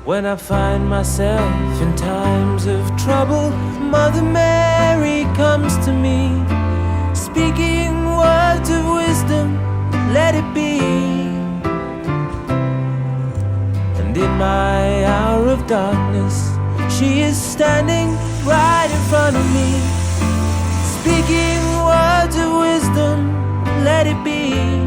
When I find myself in times of trouble, Mother Mary comes to me, speaking words of wisdom, let it be. And in my hour of darkness, she is standing right in front of me, speaking words of wisdom, let it be.